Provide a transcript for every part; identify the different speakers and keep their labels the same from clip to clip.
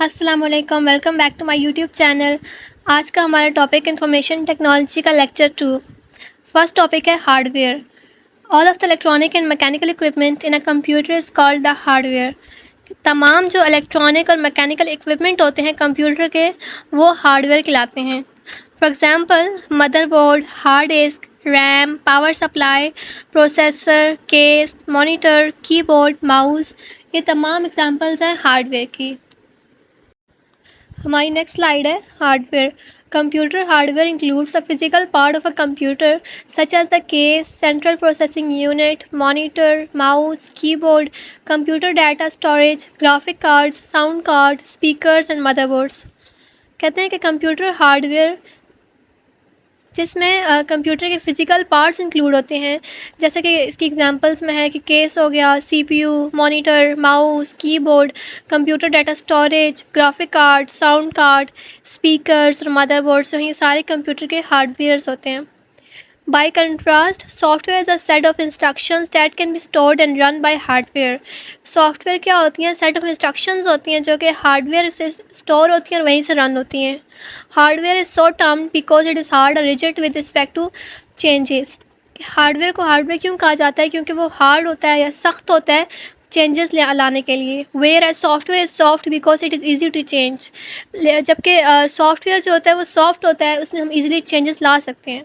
Speaker 1: अस्सलाम वालेकुम, welcome back to my YouTube channel. आज का हमारा टॉपिक इंफॉर्मेशन टेक्नोलॉजी का लेक्चर 2। फर्स्ट टॉपिक है hardware. All of the electronic and mechanical equipment in a computer is called the hardware. तमाम जो इलेक्ट्रॉनिक और मैकेनिकल इक्विपमेंट होते हैं कंप्यूटर के, वो हार्डवेयर कहलाते हैं। For example motherboard, hard disk, RAM, power supply, processor, case, monitor, keyboard, mouse, ये तमाम एग्जांपल्स हैं हार्डवेयर की। हमारी नेक्स्ट स्लाइड है hardware. Computer hardware includes the physical part of a computer such as the case, central processing unit, monitor, mouse, keyboard, computer data storage, graphic card, sound card, speakers and motherboards. कहते हैं कि computer hardware जिसमें computer के physical parts include होते हैं, जैसे कि इसकी एग्जांपल्स में है कि केस हो गया, CPU, monitor, mouse, keyboard, computer data storage, graphic card, sound card, speakers और मदरबोर्ड्स, तो ये सारे कंप्यूटर के हार्डवेयर्स होते हैं। By contrast, software is a set of instructions that can be stored and run by hardware. Software क्या होती हैं? सेट ऑफ इंस्ट्रक्शंस होती हैं जो कि हार्डवेयर से स्टोर होती हैं और वहीं से रन होती हैं। Hardware is so termed because it is hard और rigid with respect to changes. Hardware को हार्डवेयर क्यों कहा जाता है? क्योंकि वो हार्ड होता है या सख्त होता है चेंजेस लाने के लिए। Whereas software is soft because it is easy to change. जबकि सॉफ्टवेयर जो होता है वो सॉफ्ट होता है, उसमें हम ईजिली चेंजेस ला सकते हैं।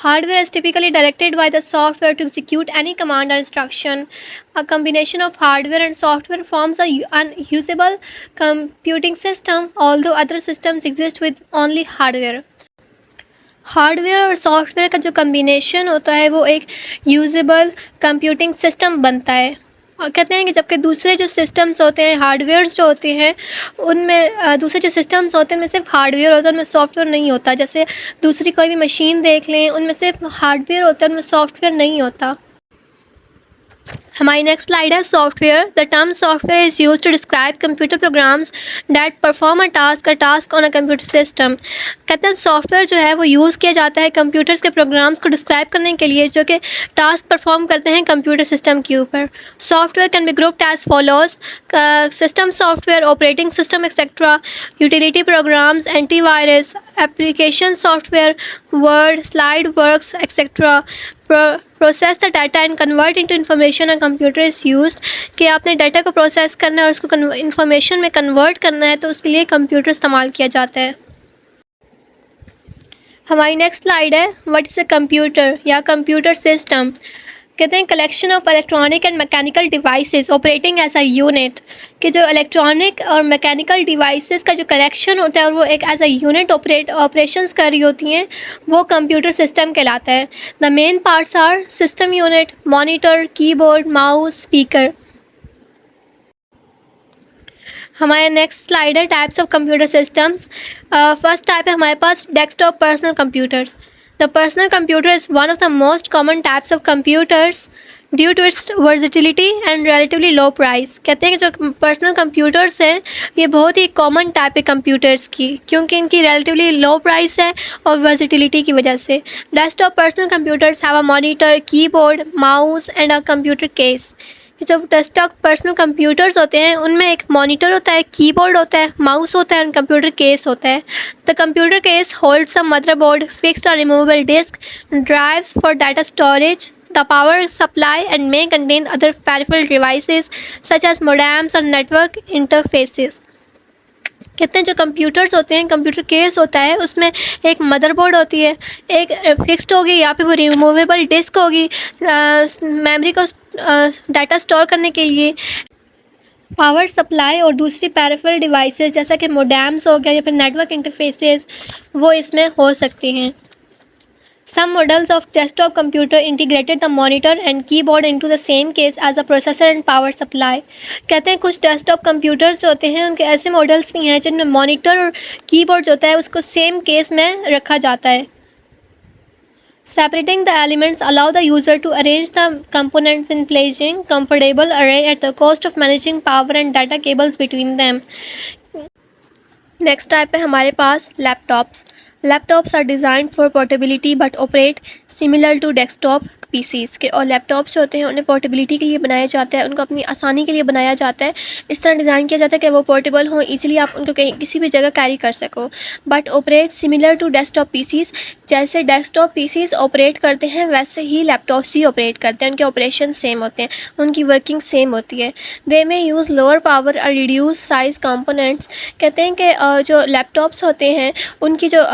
Speaker 1: Hardware is typically directed by the software to execute any command or instruction. A combination of hardware and software forms a unusable computing system, although other systems exist with only hardware. Hardware और software का जो combination होता है वो एक usable computing system बनता है। और कहते हैं कि जबकि दूसरे जो सिस्टम्स होते हैं, हार्डवेयर्स जो होते हैं, उनमें दूसरे जो सिस्टम्स होते हैं उनमें सिर्फ हार्डवेयर होता है, उनमें सॉफ्टवेयर नहीं होता। जैसे दूसरी कोई भी मशीन देख लें, उनमें सिर्फ हार्डवेयर होता है, उनमें सॉफ्टवेयर नहीं होता। हमारी नेक्स्ट स्लाइड है software. The term software is use to describe computer programs that perform a task on a computer system. कहते हैं सॉफ्टवेयर जो है वो यूज़ किया जाता है कंप्यूटर्स के प्रोग्राम्स को डिस्क्राइब करने के लिए जो कि टास्क परफॉर्म करते हैं कंप्यूटर सिस्टम के ऊपर। Software can be grouped as follows: system software, operating system etcetera, utility programs, antivirus, application software, word, slide works etcetera. Process the data and convert into information a computer is used, कि आपने data को process करना है और उसको information में convert करना है, तो उसके लिए कंप्यूटर इस्तेमाल किया जाता है। हमारी नेक्स्ट स्लाइड है व्हाट इज़ अ कंप्यूटर या कंप्यूटर सिस्टम। कहते हैं collection of electronic and mechanical devices operating as a unit, कि जो इलेक्ट्रॉनिक और मैकेनिकल डिवाइसेस का जो कलेक्शन होता है और वो एक एज अ यूनिट ऑपरेशंस कर रही होती हैं, वो कंप्यूटर सिस्टम कहलाता है। The main parts are system unit, monitor, keyboard, mouse, speaker. हमारे नेक्स्ट स्लाइड है types of computer systems. First type है हमारे पास desktop personal computers. The personal computer is one of the most common types of computers due to its versatility and relatively low price. कहते हैं कि जो personal computers हैं ये बहुत ही कॉमन टाइप है कंप्यूटर्स की, क्योंकि इनकी रिलेटिवली लो प्राइस है और वर्सिटिलिटी की वजह से। Desktop personal computers have a monitor, keyboard, mouse and a computer case. जो डेस्कटॉप पर्सनल कंप्यूटर्स होते हैं उनमें एक मॉनिटर होता है, कीबोर्ड होता है, माउस होता है और कंप्यूटर केस होता है। The computer case holds a motherboard, fixed और removable disk, drives for data storage, the power supply and may contain other peripheral devices such as modems और network interfaces। कहते हैं जो कंप्यूटर्स होते हैं, कंप्यूटर केस होता है, उसमें एक मदरबोर्ड होती है, एक फिक्स्ड होगी या फिर वो रिमूवेबल डिस्क होगी मेमोरी को डाटा स्टोर करने के लिए, पावर सप्लाई और दूसरी पेरिफेरल डिवाइसेस जैसा कि मोडेम्स हो गया या फिर नेटवर्क इंटरफेसेस, वो इसमें हो सकते हैं। Some models of desktop computer integrated the monitor and keyboard into the same case as a processor and power supply। कहते हैं कुछ डेस्कटॉप कंप्यूटर्स जो होते हैं उनके ऐसे मॉडल्स भी हैं जिनमें मॉनिटर और कीबोर्ड जो होता है उसको सेम केस में रखा जाता है। Separating the elements allow the user to arrange the components in placing comfortable array at the cost of managing power and data cables between them। Next type है हमारे पास laptops. Laptops are design for portability but operate similar to desktop PCs के। और laptops जो होते हैं उन्हें portability के लिए बनाया जाता है, उनको अपनी आसानी के लिए बनाया जाता है, इस तरह डिज़ाइन किया जाता है कि वो पोर्टेबल हों, ईजिली आप उनको कहीं किसी भी जगह कैरी कर सको। But operate similar to desktop PCs, जैसे डेस्कटॉप पीसीज ऑपरेट करते हैं वैसे ही लैपटॉप्स भी ऑपरेट करते हैं, उनके ऑपरेशन सेम होते हैं, उनकी वर्किंग सेम होती है। दे में यूज़ लोअर पावर और रिड्यूस साइज़ कंपोनेंट्स। कहते हैं कि जो लैपटॉप्स होते हैं उनकी जो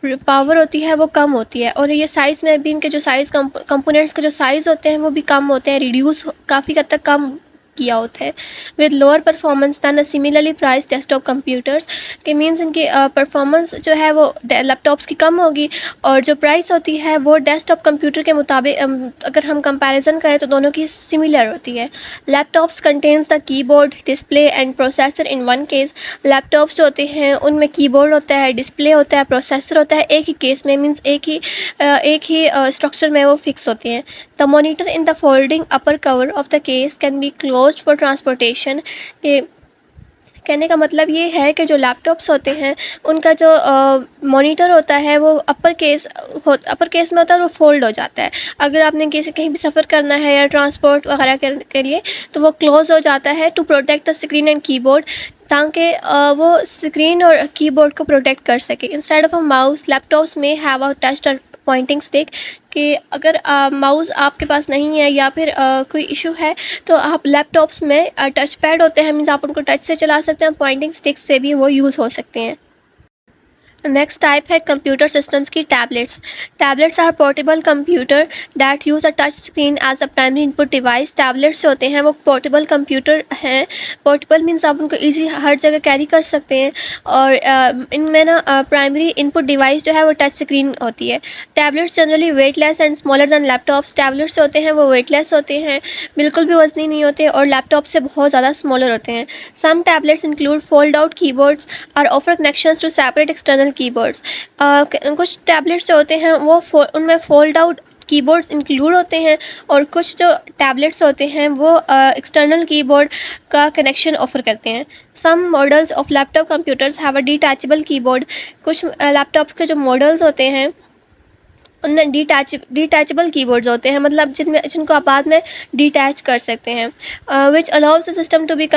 Speaker 1: पावर होती है वो कम होती है, और ये साइज़ में भी इनके जो साइज़ कंपोनेंट्स के जो साइज़ होते हैं वो भी कम होते हैं, रिड्यूस काफ़ी हद तक कम किया होता है। With lower performance than similarly price desktop computers, के मीन्स इनकी परफॉर्मेंस जो है वो लैपटॉप्स की कम होगी, और जो प्राइस होती है वो डेस्कटॉप कंप्यूटर के मुताबिक अगर हम कंपैरिजन करें तो दोनों की सिमिलर होती है। Laptops contains the keyboard, display and processor in one case. Laptops जो होते हैं उनमें कीबोर्ड होता है, डिस्प्ले होता है, प्रोसेसर होता है, एक ही केस में, मीन्स एक ही स्ट्रक्चर में वो फिक्स होते हैं। The monitor in the folding upper cover of the case can be closed for transportation. ये कहने का मतलब ये है कि जो लैपटॉप्स होते हैं उनका जो मॉनिटर होता है वो अपर केस में होता है और वो फोल्ड हो जाता है। अगर आपने कहीं भी सफ़र करना है या ट्रांसपोर्ट वगैरह के लिए तो वो क्लोज़ हो जाता है to protect the screen and keyboard, ताकि वो स्क्रीन और कीबोर्ड को प्रोटेक्ट कर सके। Instead of a mouse, laptops में have a touch pointing stick, कि अगर माउस आपके पास नहीं है या फिर कोई इशू है तो आप लैपटॉप्स में टच पैड होते हैं, मीन्स आप उनको टच से चला सकते हैं, पॉइंटिंग स्टिक से भी वो यूज़ हो सकते हैं। नेक्स्ट टाइप है कंप्यूटर सिस्टम्स की tablets. Tablets are portable computer that use a touch screen as the primary input device. Tablets जो होते हैं वो पोर्टेबल कंप्यूटर हैं। पोर्टेबल मीन्स आप उनको ईजी हर जगह कैरी कर सकते हैं, और इनमें ना प्राइमरी इनपुट डिवाइस जो है वो टच स्क्रीन होती है। Tablets generally weightless and smaller than laptops. Tablets जो होते हैं वो वेटलेस होते हैं, बिल्कुल भी वजनी नहीं होते, और लैपटॉप से बहुत ज़्यादा स्मॉलर होते हैं। Some tablets include fold out keyboards और offer connections to separate external keyboards. कुछ टैबलेट्स जो होते हैं वो उनमें फोल्ड आउट कीबोर्ड्स इंक्लूड होते हैं, और कुछ जो टैबलेट्स होते हैं वो एक्सटर्नल कीबोर्ड का कनेक्शन ऑफ़र करते हैं। Some models of laptop computers have a detachable keyboard. कुछ लैपटॉप्स के जो मॉडल्स होते हैं उनमें डिटैचेबल कीबोर्ड्स होते हैं, मतलब जिनको आप बाद में डिटैच कर सकते हैं, which allows the system to be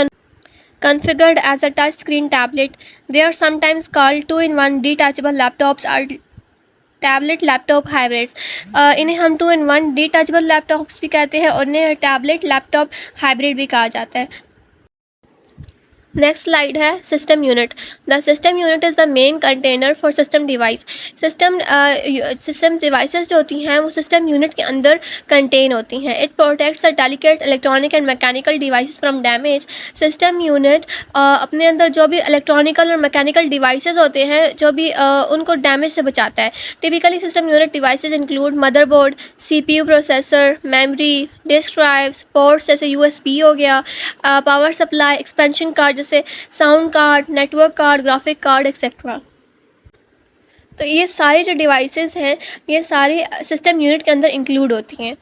Speaker 1: configured as a touchscreen tablet. They are sometimes called two-in-one detachable laptops or tablet laptop hybrids. इन्हें हम 2-in-1 डिटैचेबल लैपटॉप्स भी कहते हैं, और इन्हें टैबलेट लैपटॉप हाइब्रिड भी कहा जाता है। नेक्स्ट स्लाइड है system unit. The system unit is the main container for system device. System devices जो होती हैं वो सिस्टम यूनिट के अंदर कंटेन होती हैं। It protects the delicate electronic and mechanical devices from damage. System unit अपने अंदर जो भी इलेक्ट्रॉनिकल और मैकेनिकल डिवाइसेस होते हैं जो भी उनको डैमेज से बचाता है। Typically system unit devices include motherboard, CPU, processor, memory, disk drives, ports जैसे USB हो गया, पावर सप्लाई, एक्सपेंशन कार्ड जैसे sound card, network card, graphic card etcetera. तो ये सारे जो डिवाइसेस हैं ये सारे सिस्टम यूनिट के अंदर इंक्लूड होती हैं।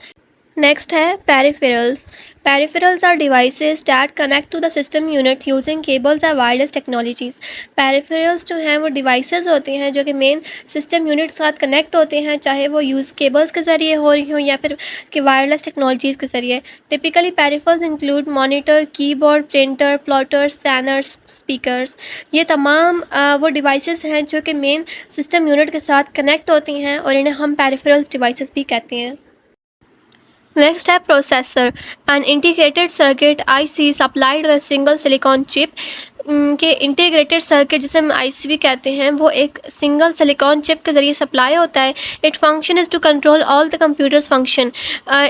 Speaker 1: नेक्स्ट है peripherals. Peripherals are devices that connect to the system unit using cables or wireless technologies. Peripherals जो हैं वो डिवाइसेस होते हैं जो कि मेन सिस्टम यूनिट के साथ कनेक्ट होते हैं, चाहे वो यूज़ केबल्स के ज़रिए हो रही हो या फिर कि वायरलेस टेक्नोलॉजीज़ के ज़रिए। Typically peripherals include monitor, keyboard, printer, plotter, scanners, speakers. ये तमाम वो डिवाइसेस हैं जो कि मेन सिस्टम यूनिट के साथ कनेक्ट होती हैं, और इन्हें हम पेरिफेरल्स डिवाइसेस भी कहते हैं। नेक्स्ट है processor, an integrated circuit IC supplied with single silicon chip. के इंटीग्रेटेड सर्किट जिसे हम IC भी कहते हैं वो एक सिंगल सिलिकॉन चिप के ज़रिए सप्लाई होता है। It function is to control all the computers function.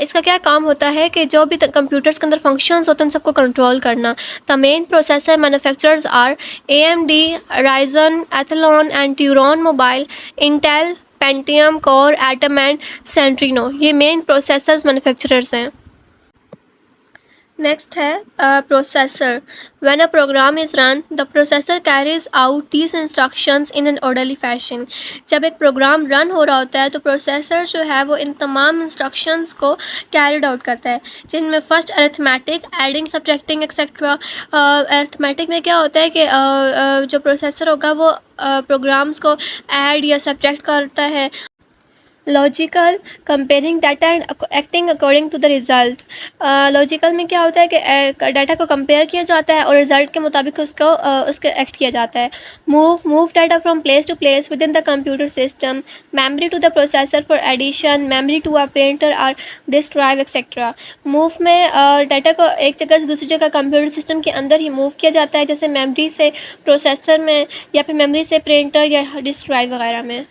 Speaker 1: इसका क्या काम होता है कि जो भी कंप्यूटर्स के अंदर फंक्शंस होते हैं उन सबको कंट्रोल करना। The main processor manufacturers are AMD, Ryzen, Athlon and Turon mobile, Intel, Pentium, Core, Atom and Centrino. ये मेन प्रोसेसर्स मैन्युफैक्चरर्स हैं। नेक्स्ट है processor. When a program is run the processor carries out these instructions in an orderly fashion. जब एक program run हो रहा होता है तो प्रोसेसर जो है वो इन तमाम इंस्ट्रक्शंस को कैरिड आउट करता है, जिनमें first arithmetic, adding, subtracting etcetera. Arithmetic में क्या होता है कि जो प्रोसेसर होगा वो प्रोग्राम्स को ऐड या सब्ट्रैक्ट करता है। Logical, comparing data and acting according to the result. Logical में क्या होता है कि डाटा को कंपेयर किया जाता है और रिज़ल्ट के मुताबिक उसके एक्ट किया जाता है। Move data from place to place within the computer system. Memory to the processor for addition, memory to a printer or disk drive etcetera. Move में डाटा को एक जगह से दूसरी जगह कंप्यूटर सिस्टम के अंदर ही मूव किया जाता है, जैसे मेमोरी से प्रोसेसर में या फिर मेमोरी से प्रिंटर या डिस्क ड्राइव वगैरह में।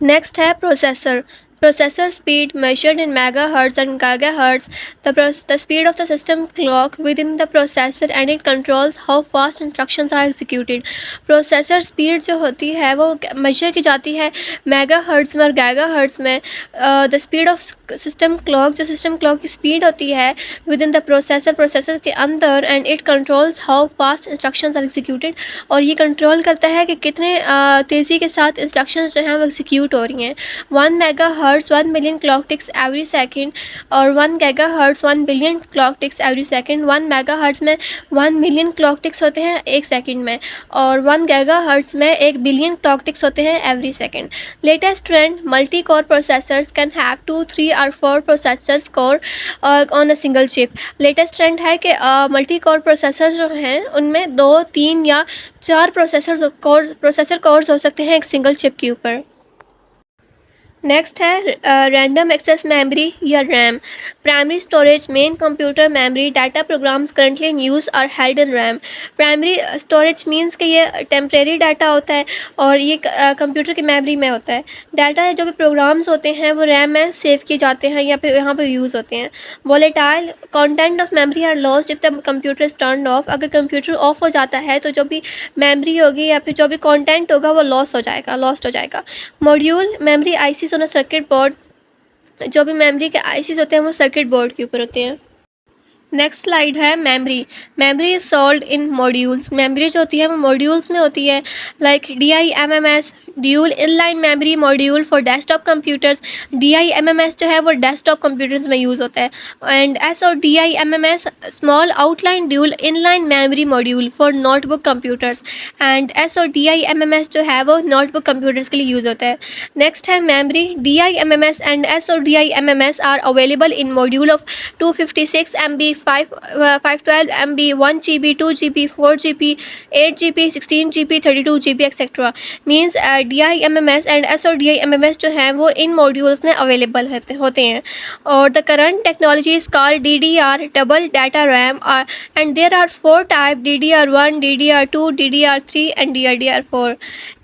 Speaker 1: नेक्स्ट है processor. Processor speed measured in megahertz and gigahertz, the speed of the system clock within the processor and it controls how fast instructions are executed. Processor speed जो होती है वो measure की जाती है megahertz में और gigahertz में। The speed of system clock, जो system clock की speed होती है within the processor के अंदर and it controls how fast instructions are executed, और ये control करता है कि कितने तेज़ी के साथ instructions जो हैं वो execute हो रही हैं। 1 megahertz 1 million clock ticks every second और 1 gigahertz 1 billion clock ticks every second। 1 megahertz में 1 million clock ticks होते हैं एक सेकंड में और 1 gigahertz में 1 billion clock ticks होते हैं every second। Latest trend, multi-core processors can have 2, 3 or 4 processors core on a single chip। Latest trend है कि multi-core processors जो हैं उनमें 2, 3 या 4 प्रोसेसर कोर्स हो सकते हैं एक सिंगल चिप के ऊपर। नेक्स्ट है रैंडम एक्सेस मेमोरी या RAM. Primary storage, main computer memory, data programs currently in use और held in RAM. Primary storage means कि ये टेम्परेरी डाटा होता है और ये कंप्यूटर की मेमोरी में होता है। डाटा जो भी प्रोग्राम्स होते हैं वो रैम में सेव किए जाते हैं या फिर यहाँ पर यूज़ होते हैं। Volatile, content of memory are lost if the computer is turned off. अगर कंप्यूटर ऑफ हो जाता है तो जो भी मेमोरी होगी या फिर जो भी कंटेंट होगा वो लॉस्ट हो जाएगा। Module, memory ICs on a circuit board. जो भी मेमोरी के आईसीज होते हैं वो सर्किट बोर्ड के ऊपर होते हैं। नेक्स्ट स्लाइड है memory. Memory is sold in modules. Memory जो होती है वो मॉड्यूल्स में होती है, like DIMMS, dual inline memory module for desktop computers. DIMMS जो है वो डेस्कटॉप कंप्यूटर्स में यूज़ होता है। And SODIMMS, small outline dual inline memory module for notebook computers. And SODIMMS जो है वो नोटबुक कंप्यूटर्स के लिए यूज़ होता है। नेक्स्ट है memory. DIMMS and SODIMMS are available in module of 256 MB, 512 MB, 1 GB, 2 GB, 4 GB, 8 GB, 16 GB, 32 GB etcetera. Means DIMMS and SODIMMS जो हैं वो इन मॉड्यूल्स में अवेलेबल होते हैं। और the current technology is called DDR, double data RAM, and there are 4 type, DDR1, DDR2, DDR3 and DDR4।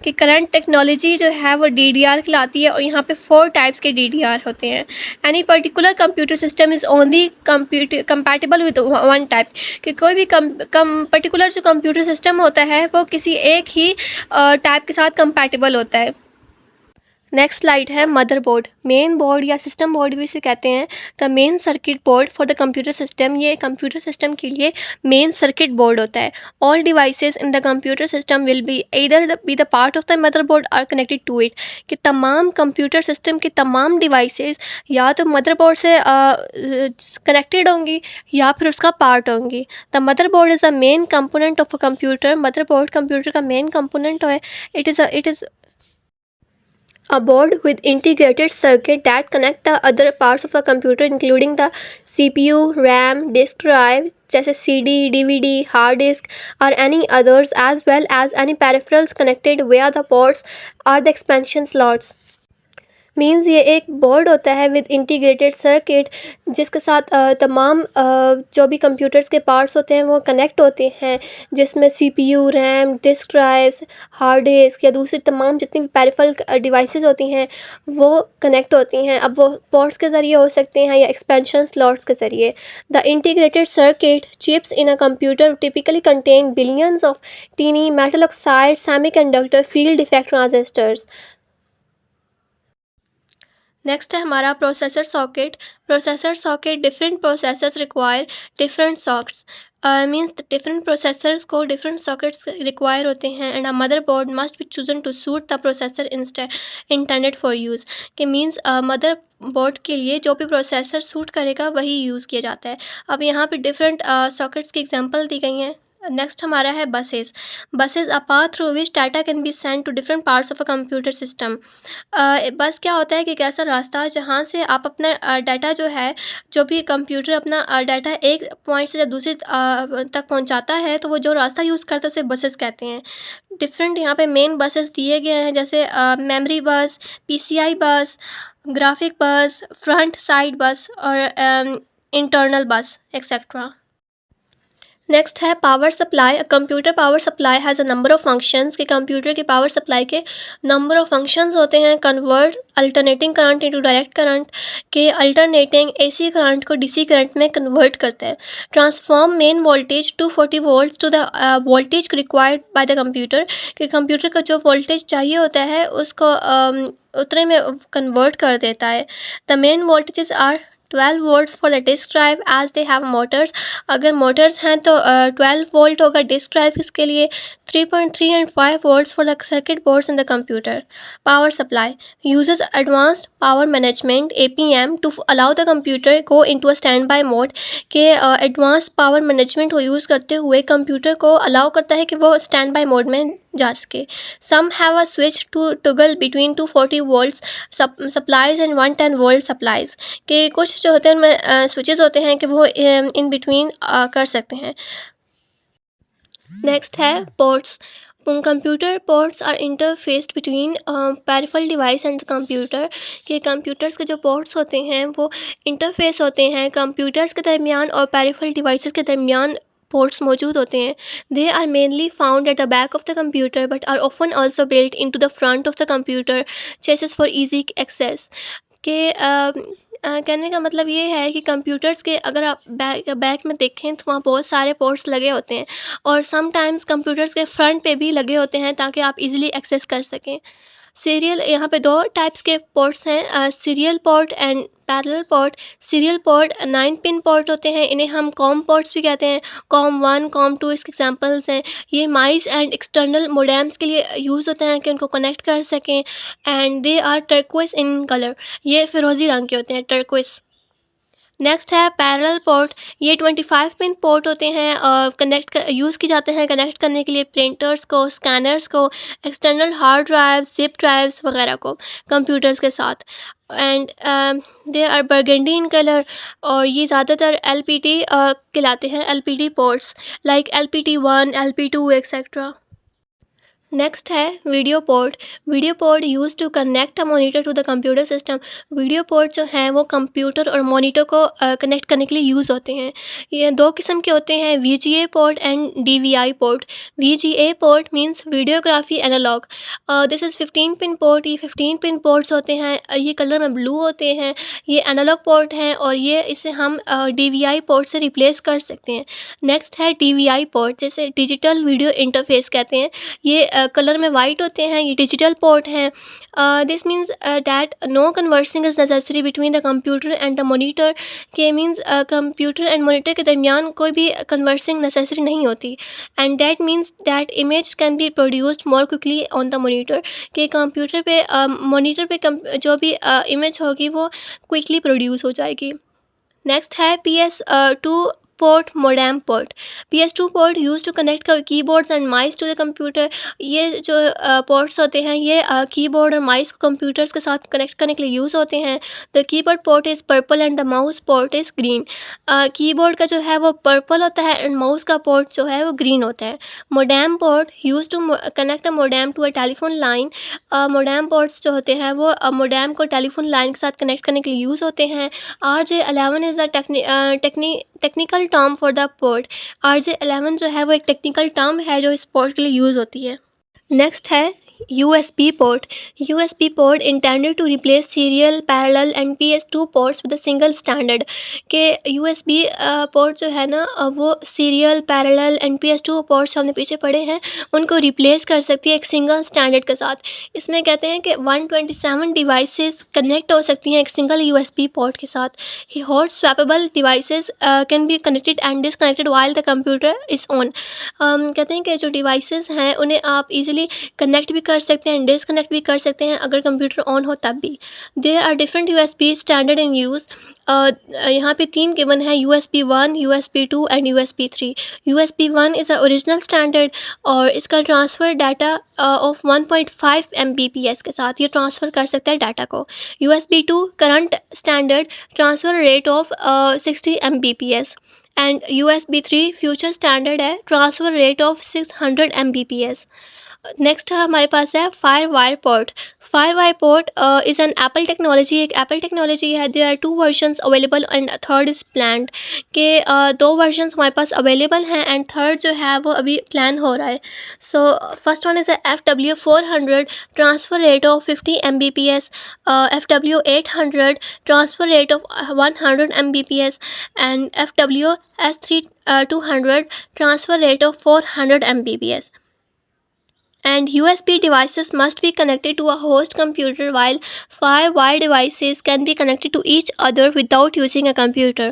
Speaker 1: कि current technology जो है वो DDR कहलाती है और यहाँ पे 4 टाइप्स के DDR होते हैं। Any particular computer system is only compatible with one type. कि कोई भी पर्टिकुलर जो कंप्यूटर सिस्टम होता है वो किसी एक ही टाइप के साथ कंपैटिबल होता है। नेक्स्ट स्लाइड है मदरबोर्ड। मेन बोर्ड या सिस्टम बोर्ड भी इसे कहते हैं। The main circuit board for the computer system, ये कंप्यूटर सिस्टम के लिए मेन सर्किट बोर्ड होता है। All devices in the computer system will be either be the part of the motherboard और कनेक्टेड टू इट। कि तमाम computer system की तमाम डिवाइसेस या तो मदरबोर्ड से कनेक्टेड होंगी या फिर उसका पार्ट होंगी। The motherboard is a main component of a computer. Motherboard computer का मेन कंपोनेंट है। It is a board with integrated circuit that connect the other parts of a computer including the CPU, RAM, disk drive जैसे CD, DVD, hard disk or any others, as well as any peripherals connected via the ports or the expansion slots। Means ये एक board होता है with integrated circuit जिसके साथ तमाम जो भी कंप्यूटर्स के पार्ट्स होते हैं वो कनेक्ट होते हैं, जिसमें CPU, RAM, disk drives, hard disk या दूसरी तमाम जितनी भी पेरिफेरल डिवाइसेस होती हैं वो कनेक्ट होती हैं। अब वो पोर्ट्स के ज़रिए हो सकते हैं या एक्सपेंशन स्लॉट्स के ज़रिए। The integrated circuit chips in a computer typically contain billions of tiny metal oxide semiconductor field effect transistors. Next है हमारा processor socket. Processor socket different processors require different sockets, means different processors को different sockets require होते हैं and a motherboard must be chosen to suit the processor intended for use. के means motherboard के लिए जो भी processor suit करेगा वही यूज़ किया जाता है। अब यहाँ पे डिफरेंट सॉकेट्स की एग्जांपल दी गई हैं। नेक्स्ट हमारा है buses. Buses a path through which data can be send to different parts of a computer system. Bus क्या होता है कि एक ऐसा रास्ता जहाँ से आप अपना डाटा जो है, जो भी कंप्यूटर अपना डाटा एक पॉइंट से जब दूसरे तक पहुँचाता है, तो वो जो रास्ता यूज़ करता है उसे बसेस कहते हैं। डिफरेंट यहाँ पे मेन बसेस दिए गए हैं, जैसे मेमोरी बस, पीसीआई बस, ग्राफिक बस, फ्रंट साइड बस और इंटरनल बस एक्सेट्रा। नेक्स्ट है power supply. Computer power supply has a number of functions. कि कंप्यूटर के पावर सप्लाई के नंबर ऑफ़ फंक्शंस होते हैं। Convert alternating current into direct current, के अल्टरनेटिंग एसी करंट को डीसी करंट में convert करते हैं। Transform main voltage 240 volt to the voltage required by the computer. कि कंप्यूटर का जो वोल्टेज चाहिए होता है उसको उतने में कन्वर्ट कर देता है। The main voltages are 12 volts for the disk drive as they have motors. अगर मोटर्स हैं तो 12 वोल्ट होगा डिस्क ड्राइव इसके लिए। 3.3 and 5 volts for the circuit boards in the computer. Power supply uses advanced power management APM to allow the computer go into a standby mode। के advance power management को use करते हुए computer को allow करता है कि वो stand by mode में जा सके। Some have a switch to toggle between 240 volts supplies and 110 volt supplies. के कुछ जो होते हैं उनमें स्विचेस होते हैं कि वो इन बिटवीन कर सकते हैं। नेक्स्ट है ports. Computer ports are interfaced between peripheral device and computer. के कंप्यूटर्स के जो पोर्ट्स होते हैं वो इंटरफेस होते हैं कंप्यूटर्स के दरमियान और पेरिफेरल डिवाइसेस के दरमियान पोर्ट्स मौजूद होते हैं। They are mainly found at the back of the computer but are often also built into the front of the computer chassis for easy access. के कहने का मतलब ये है कि कंप्यूटर्स के अगर आप बैक में देखें तो वहाँ बहुत सारे पोर्ट्स लगे होते हैं और समटाइम्स कंप्यूटर्स के फ्रंट पे भी लगे होते हैं ताकि आप इजीली एक्सेस कर सकें। सीरियल यहाँ पे दो टाइप्स के पोर्ट्स हैं, serial port and parallel port. Serial port 9 pin port होते हैं, इन्हें हम कॉम पोर्ट्स भी कहते हैं। कॉम 1 कॉम 2 इसके एग्जांपल्स हैं। ये माइस एंड एक्सटर्नल मोडेम्स के लिए यूज़ होते हैं कि उनको कनेक्ट कर सकें। And they are turquoise in colour, ये फिरोज़ी रंग के होते हैं, टर्कोइस। नेक्स्ट है पैरेलल पोर्ट। ये 25 पिन पोर्ट होते हैं और यूज़ किए जाते हैं कनेक्ट करने के लिए प्रिंटर्स को, स्कैनर्स को, external hard drive, zip drives वगैरह को कंप्यूटर्स के साथ। And they are burgundy in colour और ये ज़्यादातर एलपीटी कहलाते हैं, LPT ports like LPT 1, LP2 etcetera. Next है video port. Video port use to connect a monitor to the computer system. Video port जो है वो कंप्यूटर और मॉनिटर को कनेक्ट करने के लिए यूज़ होते हैं। ये दो किस्म के होते हैं, VGA port and DVI port. VGA port means videography analogue. This is 15 pin port. ये 15 पिन पोर्ट्स होते हैं, ये कलर में ब्लू होते हैं। ये एनालॉग पोर्ट हैं और ये इसे हम DVI पोर्ट से रिप्लेस कर सकते हैं। नेक्स्ट है DVI पोर्ट, जैसे डिजिटल वीडियो इंटरफेस कहते हैं। ये कलर में वाइट होते हैं, ये डिजिटल पोर्ट हैं। This means that no conversing is necessary between the computer and the monitor. के मीन्स कंप्यूटर एंड मॉनिटर के दरमियान कोई भी कन्वर्सिंग नेसेसरी नहीं होती। And that means that image can be produced more quickly on the monitor. के computer पे monitor पे जो भी इमेज होगी वो क्विकली प्रोड्यूस हो जाएगी। नेक्स्ट है PS2 port, modem port. PS2 port use to connect keyboards and mice to the computer. ये जो पोर्ट्स होते हैं ये कीबोर्ड और माइस को कंप्यूटर्स के साथ कनेक्ट करने के लिए यूज़ होते हैं। The keyboard port is purple and the mouse port is green. Keyboard का जो है वो पर्पल होता है एंड माउस का पोर्ट जो है वो ग्रीन होता है। Modem port use to connect a modem to a telephone line. Modem ports जो होते हैं वो मोडेम को टेलीफोन लाइन के साथ कनेक्ट करने के लिए यूज़ होते हैं। RJ11 is a technical term for the port. RJ11 जो है वो एक टेक्निकल टर्म है जो इस पोर्ट के लिए यूज़ होती है। नेक्स्ट है USB port. USB port intended to replace serial, parallel and PS2 ports with a single standard. कि USB पोर्ट जो है ना वो serial, parallel and PS2 ports हमने पीछे पढ़े हैं, उनको रिप्लेस कर सकती है एक सिंगल स्टैंडर्ड के साथ। इसमें कहते हैं कि 127 डिवाइसेस कनेक्ट हो सकती हैं एक सिंगल USB पोर्ट के साथ। Hot swappable devices can be connected and disconnected while the computer is on. कहते हैं कि जो डिवाइसेस हैं उन्हें आप इजीली कनेक्ट भी कर सकते हैं, डिसकनेक्ट भी कर सकते हैं अगर कंप्यूटर ऑन हो तब भी। There are different USB standard in use. यहाँ पे 3 गिवन है, USB 1, USB 2 and USB 3। USB 1 is a original standard और इसका ट्रांसफ़र डाटा ऑफ 1.5 Mbps के साथ ये ट्रांसफ़र कर सकता है डाटा को। USB 2 current standard transfer rate of 60 Mbps and USB 3 future standard है, transfer rate of 600 Mbps। Next हमारे पास है fire wire port. Fire wire port is an Apple technology, एक एप्पल टेक्नोलॉजी है। There are 2 versions available and third is planned. के 2 versions हमारे पास available हैं एंड थर्ड जो है वो अभी प्लान हो रहा है। So first one is FW400 transfer rate of 50 Mbps, FW800 transfer rate of 100 Mbps and FWS200 transfer rate of 400 Mbps। And USB devices must be connected to a host computer while firewire devices can be connected to each other without using a computer.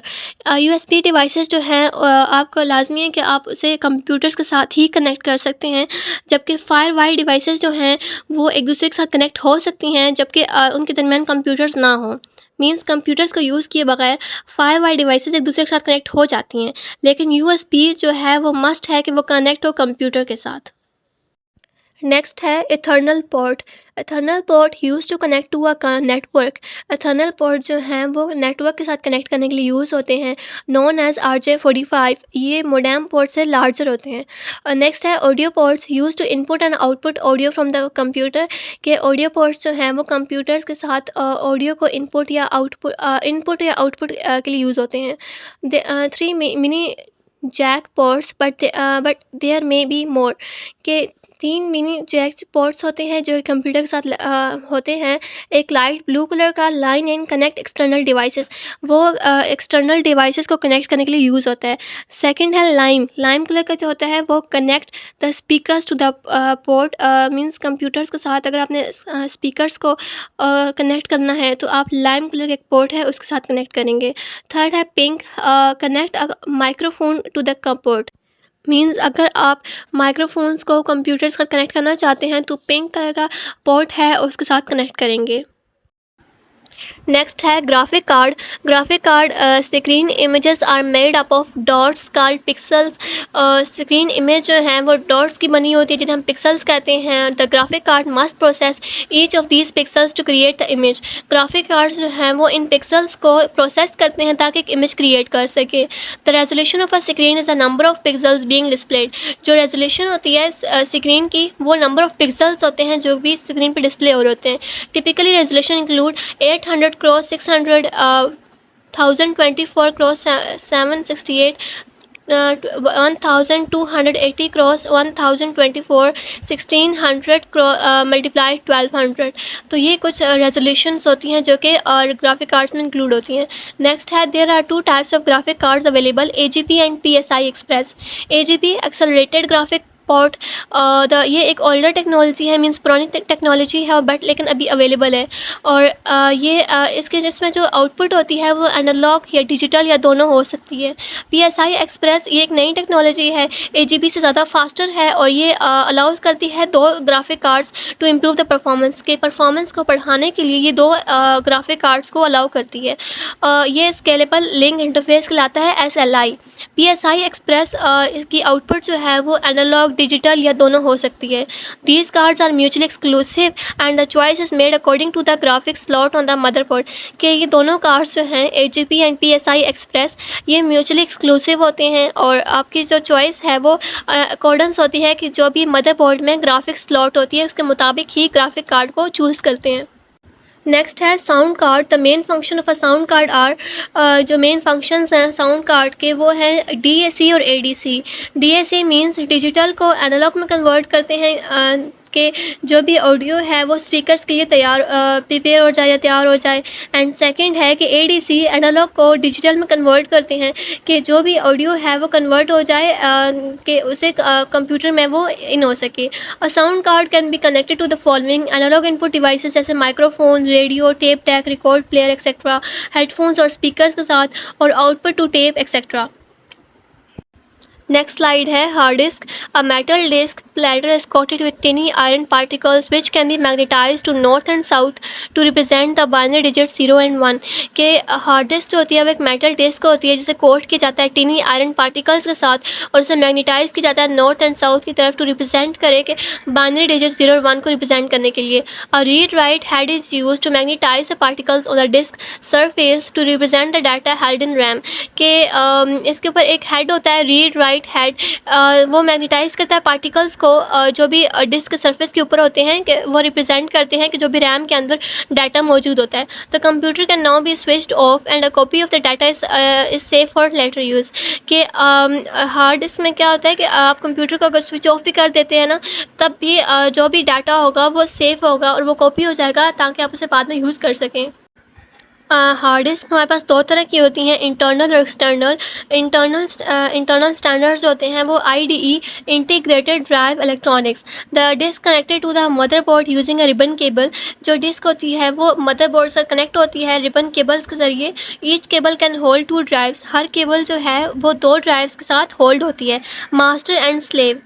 Speaker 1: USB devices जो हैं आपको लाजमी है कि आप उसे computers के साथ ही कनेक्ट कर सकते हैं, जबकि firewire devices जो हैं वो एक दूसरे के साथ कनेक्ट हो सकती हैं जबकि उनके दरमियान कंप्यूटर्स ना हों। मीन्स कंप्यूटर्स को यूज़ किए बगैर फायरवायर डिवाइसेस एक दूसरे के साथ कनेक्ट हो जाती हैं, लेकिन USB जो है वो मस्ट है कि वो कनेक्ट हो कंप्यूटर के साथ। नेक्स्ट है Ethernet port. Ethernet port use to connect to a network. Ethernet port जो हैं वो नेटवर्क के साथ कनेक्ट करने के लिए यूज़ होते हैं, नोन एज RJ45। ये मोडेम पोर्ट से लार्जर होते हैं। नेक्स्ट है audio ports use to input and output audio from the computer. के ऑडियो पोर्ट्स जो हैं वो कंप्यूटर्स के साथ ऑडियो को इनपुट या आउटपुट के लिए यूज़ होते हैं। 3 mini jack ports but there may be more. के 3 मिनी जैक पोर्ट्स होते हैं जो कंप्यूटर के साथ होते हैं। एक लाइट ब्लू कलर का line in connect external devices, वो एक्सटर्नल डिवाइसेस को कनेक्ट करने के लिए यूज़ होता है। सेकंड है लाइम कलर का जो होता है वो connect the speakers to the port. Means computers के साथ अगर आपने स्पीकर्स को कनेक्ट करना है तो आप लाइम कलर का एक पोर्ट है उसके साथ कनेक्ट करेंगे। थर्ड है pink, connect a microphone to the port. Means अगर आप माइक्रोफोन्स को कंप्यूटर के साथ कनेक्ट करना चाहते हैं तो पिंक कलर का पोर्ट है उसके साथ कनेक्ट करेंगे। नेक्स्ट है graphic card. Graphic card screen images are made up of dots called pixels. Screen image जो है वो डॉट्स की बनी होती है जिन्हें हम पिक्सल्स कहते हैं। The graphic card must process each of these pixels to create the image. Graphic cards जो हैं वो इन पिक्सल्स को प्रोसेस करते हैं ताकि एक इमेज क्रिएट कर सकें। The resolution of a screen is the number of pixels being displayed. जो रेजोल्यूशन होती है स्क्रीन की वो नंबर ऑफ पिक्सल्स होते हैं जो भी स्क्रीन पर डिस्प्ले हो रहे होते हैं। Typically resolution include 800 cross 600, 1024 cross 768, 1280 cross 1024, 1600 multiply 1200। तो ये कुछ रेजोल्यूशंस होती हैं जो कि ग्राफिक कार्ड्स में इंक्लूड होती हैं। नेक्स्ट है there are 2 types of graphic cards available, AGP and PSI express. AGP accelerated graphic port, ये एक ओल्डर टेक्नोलॉजी है, मींस पुरानी टेक्नोलॉजी है बट लेकिन अभी अवेलेबल है। और इसके जिसमें जो आउटपुट होती है वो एनालॉग या डिजिटल या दोनों हो सकती है। PSI एक्सप्रेस ये एक नई टेक्नोलॉजी है, AGP से ज़्यादा फास्टर है और ये अलाउज करती है 2 graphic cards to improve the performance. के परफॉर्मेंस को बढ़ाने के लिए ये 2 ग्राफिक कार्ड्स को अलाउ करती है। ये स्केलेबल लिंक इंटरफेस कहलाता है SLI। PSI एक्सप्रेस की आउटपुट जो है वो एनालॉग डिजिटल या दोनों हो सकती है। These cards are mutually exclusive and the choice is made according to the graphic slot on the motherboard. कि ये दोनों कार्ड्स जो हैं AGP एंड PSI एक्सप्रेस ये म्यूचुअली एक्सक्लूसिव होते हैं और आपकी जो चॉइस है वो अकॉर्डेंस होती है कि जो भी मदरबोर्ड में ग्राफिक स्लॉट होती है उसके मुताबिक ही ग्राफिक कार्ड को चूज़ करते हैं। नेक्स्ट है sound card. The main function of a sound card are, जो मेन फंक्शंस हैं साउंड कार्ड के वो हैं DAC और ADC। DAC मींस डिजिटल को एनालॉग में कन्वर्ट करते हैं, कि जो भी ऑडियो है वो स्पीकर्स के लिए प्रिपेयर हो जाए या तैयार हो जाए। एंड सेकंड है कि एडीसी एनालॉग को डिजिटल में कन्वर्ट करते हैं कि जो भी ऑडियो है वो कन्वर्ट हो जाए कि उसे कंप्यूटर में वो इन हो सके। A sound card can be connected to the following analogue input devices जैसे microphone, radio, tape deck, record player etcetera, headphones और स्पीकर्स के साथ, और output to tape etcetera. Next slide है hard disk. A metal disk platter is coated with tiny iron particles which can be magnetized to north and south to represent the binary digits 0 and 1। के hard disk जो होती है वो एक metal disc होती है जिसे कोट किया जाता है टिनी आयरन पार्टिकल्स के साथ, और उसे मैग्नेटाइज किया जाता है नॉर्थ एंड साउथ की तरफ टू रिप्रेजेंट करे कि बाइनरी डिजिट 0 और 1 को रिप्रेजेंट करने के लिए। A read write head is use to magnetise the particles on the disk surface to represent the data held in RAM. के इसके ऊपर एक हेड होता है, रीड राइट हेड, वो मैग्नेटाइज करता है पार्टिकल्स को जो भी डिस्क के सरफेस के ऊपर होते हैं, कि वो रिप्रेजेंट करते हैं कि जो भी रैम के अंदर डाटा मौजूद होता है। तो computer can now be switched off and a copy of the data is safe for later use. कि हार्ड डिस्क में क्या होता है कि आप कंप्यूटर को अगर स्विच ऑफ भी कर देते हैं ना, तब भी जो भी डाटा होगा वो सेफ़ होगा और वो कॉपी हो जाएगा ताकि आप उसे बाद में यूज़ कर सकें। हार्ड डिस्क हमारे पास दो तरह की होती हैं, इंटरनल और एक्सटर्नल। इंटरनल स्टैंडर्ड्स जो होते हैं वो IDE, integrated drive electronics. The disk connected to the motherboard using a ribbon cable. जो डिस्क होती है वो मदरबोर्ड से कनेक्ट होती है रिबन केबल्स के ज़रिए। Each cable can hold 2 drives. Her cable जो है वो 2 ड्राइव्स के साथ होल्ड होती है। Master and slave.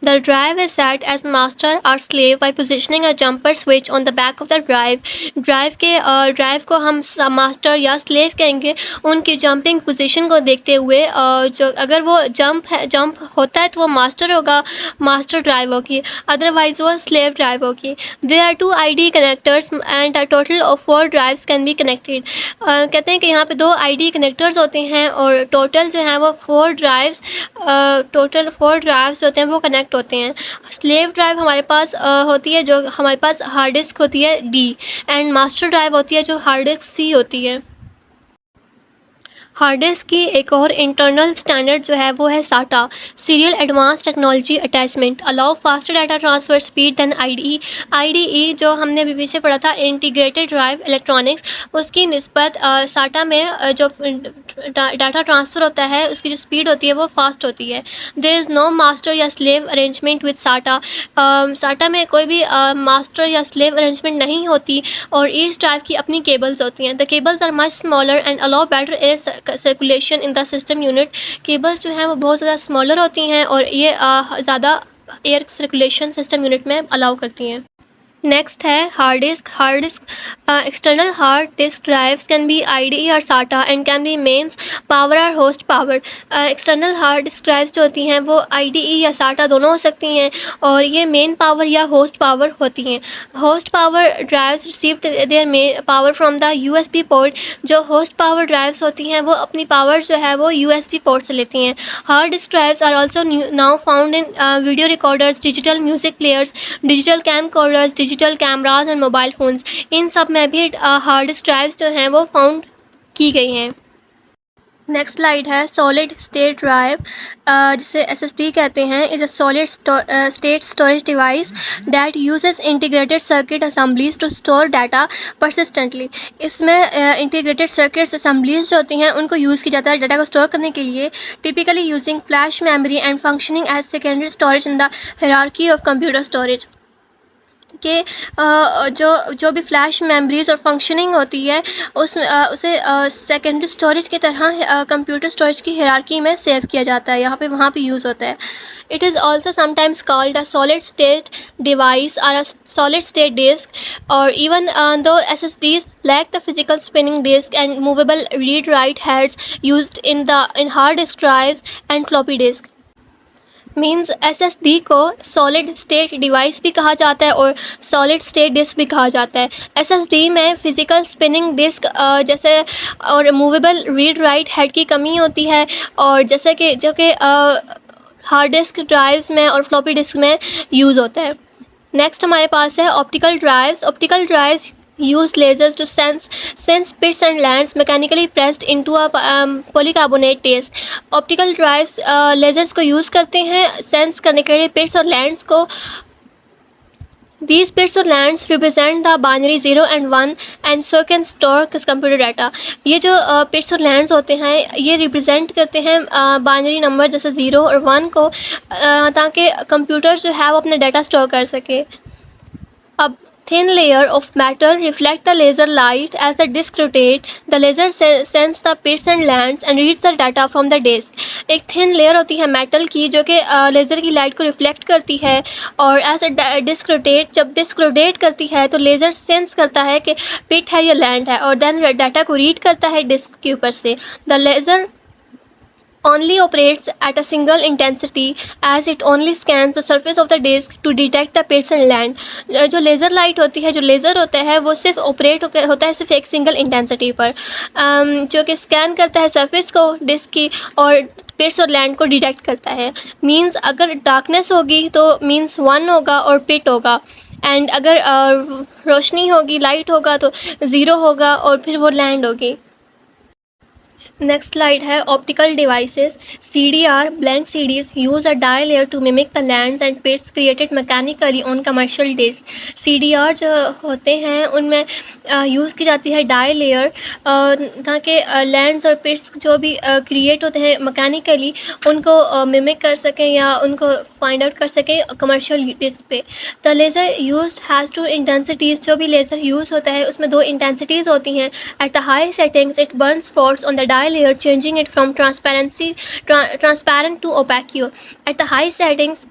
Speaker 1: The drive is set as master or slave by positioning a jumper switch on the back of the drive। Drive को हम master या स्लेव कहेंगे उनकी जंपिंग पोजीशन को देखते हुए। जो अगर वो जंप होता है तो वो मास्टर होगा, मास्टर ड्राइव होगी, अदरवाइज वो स्लेव ड्राइव होगी। There are 2 ID connectors and a total of 4 drives can be connected. कहते हैं कि यहाँ पे 2 आईडी कनेक्टर्स होते हैं और टोटल जो है वो 4 ड्राइव्स होते हैं वो कनेक्ट होते हैं। स्लेव ड्राइव हमारे पास होती है जो हमारे पास हार्ड डिस्क होती है डी, एंड मास्टर ड्राइव होती है जो हार्ड डिस्क सी होती है। हार्ड डिस्क की एक और इंटरनल स्टैंडर्ड जो है वो है SATA, serial advanced technology attachment, allow faster data transfer speed than IDE. IDE जो हमने अभी पीछे पढ़ा था इंटीग्रेटेड ड्राइव इलेक्ट्रॉनिक्स, उसकी निस्बत साटा में जो डाटा ट्रांसफ़र होता है उसकी जो स्पीड होती है वो फास्ट होती है। देयर इज़ नो मास्टर या स्लेव अरेंजमेंट विद साटा। साटा में कोई भी मास्टर या स्लेव अरेंजमेंट नहीं होती और ईच ड्राइव की अपनी केबल्स होती हैं। The cables are much smaller and allow better air circulation in the system unit. Cables जो हैं वो बहुत ज़्यादा स्मॉलर होती हैं और ये ज़्यादा एयर सर्कुलेशन सिस्टम यूनिट में अलाउ करती हैं। नेक्स्ट है hard disk. External hard disk drives can be IDE और SATA and can be mains power और host power. External hard disk drives जो होती हैं वो आईडीई या साटा दोनों हो सकती हैं और ये मेन पावर या होस्ट पावर होती हैं। Host power drives receive their main power from the USB port. जो होस्ट पावर ड्राइव्स होती हैं वो अपनी पावर जो है वो यूएसबी पोर्ट से लेती हैं। Hard disk drives are also now found in video recorders, digital music players, digital camcorders, digital cameras and mobile phones. इन सब में भी हार्ड डिस्क ड्राइव्स जो हैं वो फाउंड की गई हैं। नेक्स्ट स्लाइड है सॉलिड स्टेट ड्राइव, जिसे एसएसडी कहते हैं, is a solid state storage device that uses integrated circuit assemblies to store data persistently. इसमें इंटीग्रेटेड सर्किट्स असेंबलीज जो होती हैं उनको यूज़ किया जाता है डाटा को स्टोर करने के लिए, typically using flash memory and functioning as secondary storage in the hierarchy of computer storage. कि जो भी फ्लैश मेमोरीज़ और फंक्शनिंग होती है उसे सेकेंडरी स्टोरेज की तरह कंप्यूटर स्टोरेज की हायरार्की में सेव किया जाता है, यहाँ पे वहाँ पे यूज़ होता है। It is also sometimes called a solid state device और अ solid state disk, or even though SSDs lack the physical spinning disk and movable read write heads used in hard disk drives and floppy disk। Means SSD को solid state device भी कहा जाता है और solid state disc भी कहा जाता है। एसएसडी में फ़िज़िकल स्पिनिंग डिस्क जैसे और मूवेबल रीड राइट हेड की कमी होती है, और जैसे कि जो कि हार्ड डिस्क ड्राइव्स में और फ्लॉपी डिस्क में यूज़ होता है। नेक्स्ट हमारे पास है optical drives. Optical drives use lasers to sense bits and lands mechanically pressed into a polycarbonate disc। Optical drives lasers को यूज़ करते हैं सेंस करने के लिए बिट्स और लैंड्स को These bits or lands represent the binary 0 and 1 and so can store computer data. ये जो bits और lands होते हैं ये represent करते हैं binary number जैसे 0 और 1 को, ताकि कंप्यूटर जो है वो अपना डाटा स्टोर कर सके. अब thin layer of matter reflect the laser light as the disk rotate. The laser sends the bits and lands and reads the data from the disk. एक thin layer होती है metal की जो कि laser की लाइट को reflect करती है, और एज अ डिस्क रोटेट, जब डिस्क रोटेट करती है तो लेज़र सेंस करता है कि पिट है या लैंड है, और देन डाटा को रीड करता है डिस्क के ऊपर से. The laser only operates at a single intensity as it only scans the surface of the disk to detect the pits and land. जो लेज़र लाइट होती है, जो लेज़र होता है वो सिर्फ ऑपरेट होता है सिर्फ एक सिंगल इंटेंसिटी पर, जो कि स्कैन करता है सरफेस को डिस्क की और पिट्स और लैंड को डिटेक्ट करता है. मींस अगर डार्कनेस होगी तो मींस 1 होगा और पिट होगा, एंड अगर रोशनी होगी, लाइट होगा तो 0 होगा और फिर वो लैंड होगी. नेक्स्ट स्लाइड है optical devices. CDR blank CDs use a dye layer to mimic the lands and pits created mechanically on commercial disk. CDR जो होते हैं उनमें यूज़ की जाती है डाई लेयर, ताकि लैंड्स और पिट्स जो भी क्रिएट होते हैं मैकेनिकली उनको मिमिक कर सकें या उनको फाइंड आउट कर सकें कमर्शियल डिस्क पे. The laser used has 2 intensities. जो भी लेज़र यूज़ होता है उसमें 2 इंटेंसिटीज़ होती हैं. At the high settings it burn spots on the dye layer changing it from transparent to opaque. At the high settings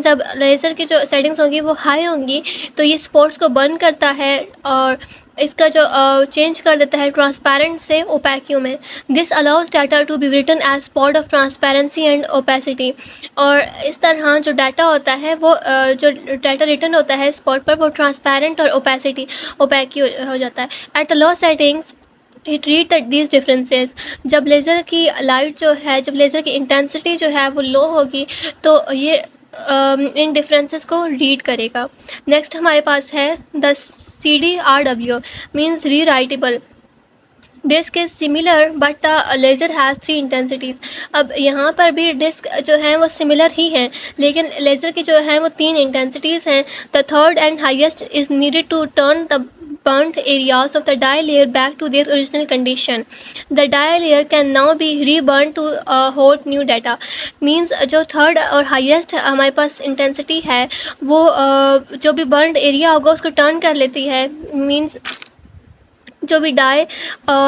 Speaker 1: अब laser की जो सेटिंग्स होंगी वो हाई होंगी तो ये स्पॉट्स को बर्न करता है और इसका जो चेंज कर देता है ट्रांसपेरेंट से ओपैक्यू में. This allows data to be written as spot of transparency and opacity. और इस तरह जो डाटा होता है वो जो डाटा रिटन होता है स्पॉट पर वो ट्रांसपेरेंट और ओपैक्यू हो जाता है. At the low settings it read these differences. जब लेज़र की लाइट जो है, जब लेज़र की इंटेंसिटी जो है वो लो होगी तो ये इन डिफरेंसेस को रीड करेगा. नेक्स्ट हमारे पास है द CDRW मीन्स री writable. Disc is similar but the laser has 3 intensities. अब यहाँ पर भी डिस्क जो है वो सिमिलर ही है, लेकिन लेज़र की जो है वो 3 इंटेंसिटीज़ हैं. The third and highest is needed to turn the burnt areas of the dye layer back to their original condition. The dye layer can now be reburned to hold new data. Means जो third और highest हमारे पास intensity है वो जो भी burned area होगा उसको turn कर लेती है. मींस जो भी डाई